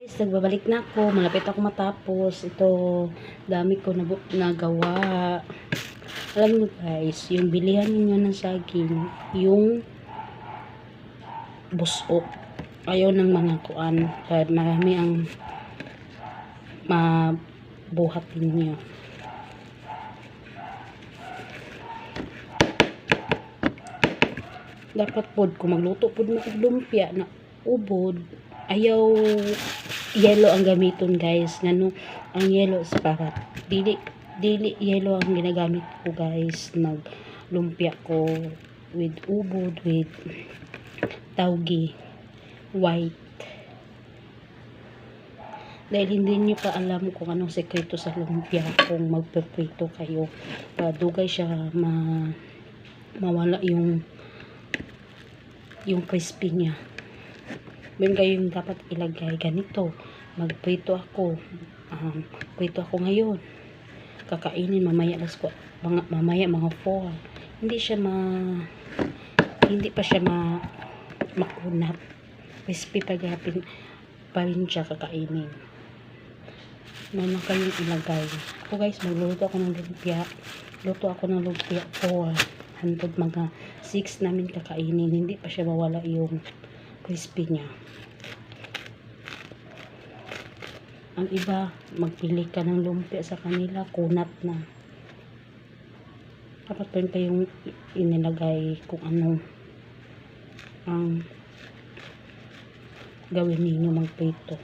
Guys, nagbabalik na ako. Malapit ako matapos. Ito, dami ko nagawa. Alam niyo guys, yung bilihan niyo ng saging, yung busok. Ayaw ng mga kuan. Kaya marami ang mabuhat ninyo. Dapat pod, kung magluto pod mo og lumpia na ubod, ayaw yelo ang gamiton guys. Ngano ang yelo is para dili yelo ang ginagamit ko guys. Maglumpia ko with ubod, with tawgi white. Dahil hindi niyo pa alam kung anong sekreto sa lumpia kung magpeprito kayo. Dugay siya mawala yung crispy niya. Meron kayong dapat ilagay ganito. Magprito ako. Prito ako ngayon. Kakainin mamaya mamaya mga 4. Hindi pa siya makunat. Crispy pa rin siya kakainin. Meron kayong ilagay. Ako guys, magluluto ako ng lumpia. Luto ako ng lumpia 4. Hantod mga 6 namin kakainin. Hindi pa siya mawala yung crispy niya. Ang iba, magpili ka ng lumpia sa kanila, kunat na. Dapat pa rin kayong inilagay kung ano ang gawin ninyo magprito.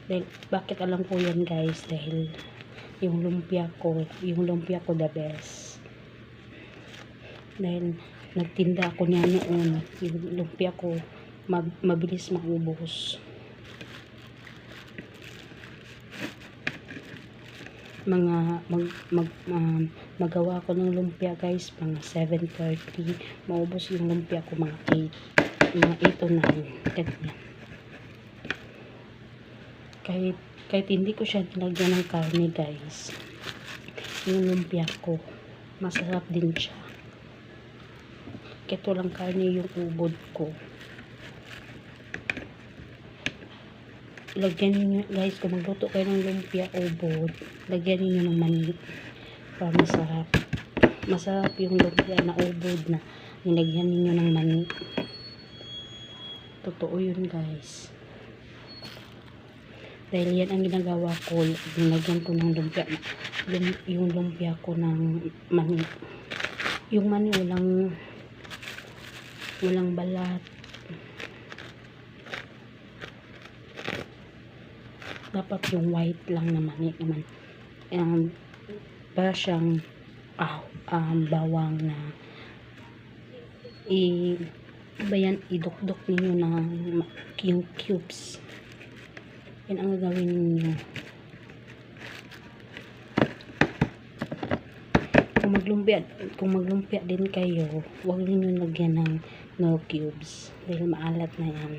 Dahil, bakit alam ko yan guys? Dahil yung lumpia ko the best. Dahil nagtinda ako niya noon. Yung lumpia ko mabilis maubos. Magawa ko ng lumpia guys mga 7:30. Maubos yung lumpia ko mga 8 o 9. Ganyan. Kahit hindi ko siya nilagyan ng karne guys, yung lumpia ko masarap din siya. Kahit walang karne yung ubod ko. Lagyan niyo guys, kung magluto kayo ng lumpia ubod, lagyan niyo ng mani para masarap yung lumpia na ubod na nilagyan niyo ng mani. Totoo yun guys. Dahil yan ang ginagawa ko, nilagyan ko ng lumpia, yung lumpia ko ng mani. Yung mani walang balat. Dapat yung white lang na mani naman. Para siyang bawang na idukdok ninyo ng yung cubes. Yan ang gagawin ninyo. Kung maglumpia din kayo, huwag ninyo lagyan ng no cubes dahil maalat na yan.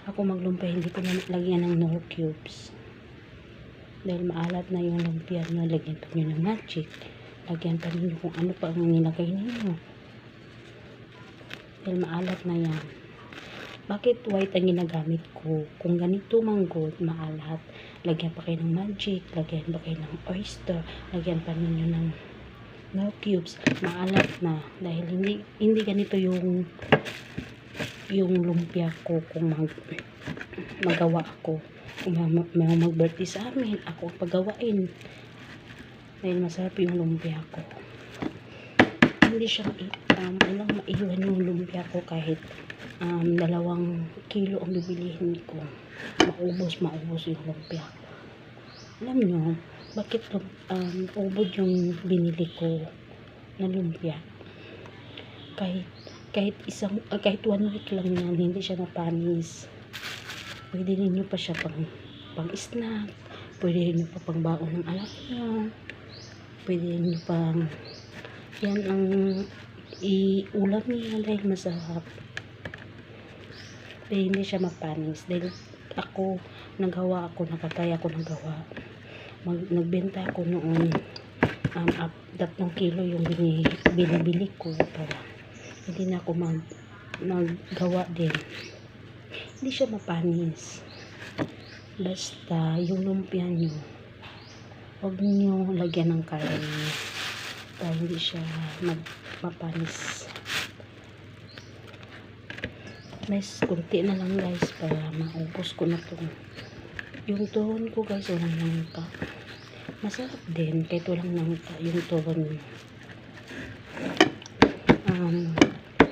Ako maglumpia, hindi ko na lagyan ng no cubes dahil maalat na yung lumpia nyo. Lagyan pa nyo ng magic, lagyan pa nyo kung ano pa ang nilagay ninyo dahil maalat na yan. Bakit white ang ginagamit ko? Kung ganito manggod, maalat, lagyan pa kayo ng magic, lagyan pa kayo ng oyster, lagyan pa ninyo ng no cubes, maalat na. Dahil hindi ganito yung lumpia ko. Kung magawa ako, kung may mag-birthday sa amin, ako pagawain. Dahil masarap yung lumpia ko. Hindi siya maiwan yung lumpia ko kahit 2 kilo ang bibilihin ko. Maubos yung lumpia ko. Alam nyo, bakit ubod yung binili ko na lumpia? Kahit 1 week lang yan, hindi siya mapanis. Pwede ninyo pa siya pang snack, pwede ninyo pa pang baon ng anak nyo, pwede ninyo pang yan ang iulam niya dahil masarap. Dahil hindi siya mapanis. Dahil nakataya ako nagawa. Nagbenta ako noon 3 kilo yung binibili ko para hindi na ako naggawa din. Hindi siya mapanis. Basta yung lumpia nyo, huwag nyo lagyan ng karne para hindi siya mapanis. Guys, kunti na lang guys para maubos ko na to. Yung tuhon ko guys, walang nangka. Masarap din kahit walang nangka yung tuhon.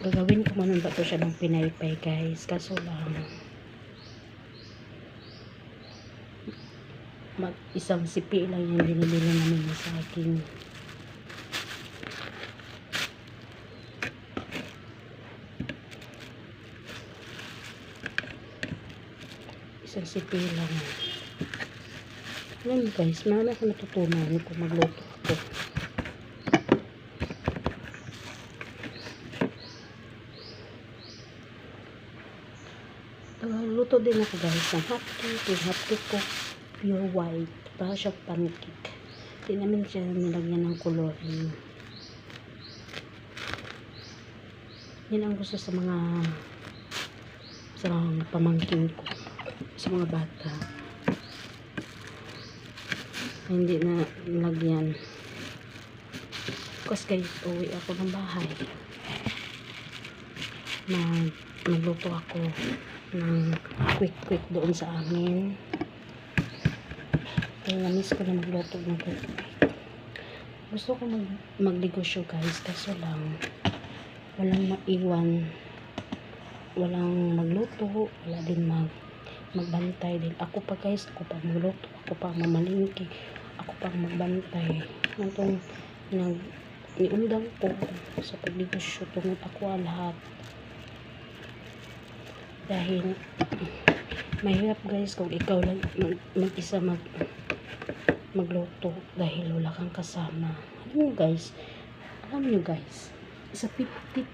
Gagawin ko man ba to siya ng pinaypay guys, kaso lang isang sipi lang yung binibili namin sa akin. Isang sipi lang. Alam mo guys, marami ako natutunan kung magluto ako. Luto din ako guys ng hotcake. Yung hotcake ko pure white, para siyang pancake. Hindi namin siya nilagyan ng coloring. Yan ang gusto sa mga pamangkin ko, sa mga bata. Hindi na nilagyan. Kasi guys, uwi ako ng bahay. Magluto ako ng quick doon sa amin. Kaya namiss ko na magluto ng quick. Gusto ko magnegosyo guys, kaso lang walang maiwan, walang magluto, wala din magbantay din. Ako pa guys, ako pa magluto, ako pa mamalingki, ako pa magbantay. Itong niundang ko sa pagnegosyo, tungod ako lahat. Dahil mahirap guys kung ikaw lang mag-isa magluto dahil wala kang kasama. Alam nyo guys, sa 50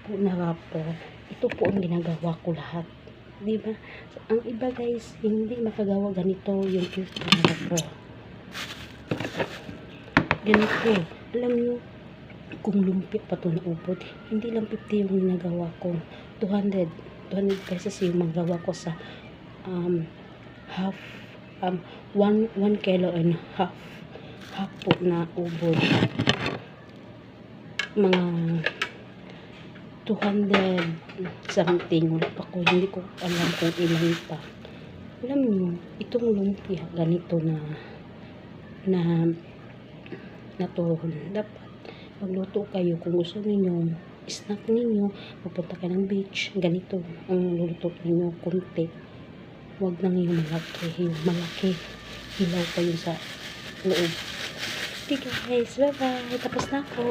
po na rapor, ito po ang ginagawa ko lahat. Diba? Ang iba guys, hindi makagawa ganito yung 50 na rapor. Ganito. Alam nyo, kung lumpia pa ito na ubod, hindi lang 50 yung ginagawa ko. 200 pesos yung magawa ko sa 1 kilo and half po na ubod. Mga 200 something. Wala pa ko, hindi ko alam kung ilan pa. Alam nyo, itong lumpia ganito na to, dapat magluto kayo kung gusto niyo snack ninyo, pupunta kayo ng beach, ganito ang luluto ninyo, kunti. Huwag nang yung malaki hilaw kayo sa loob. Okay guys, bye bye, tapos na ako.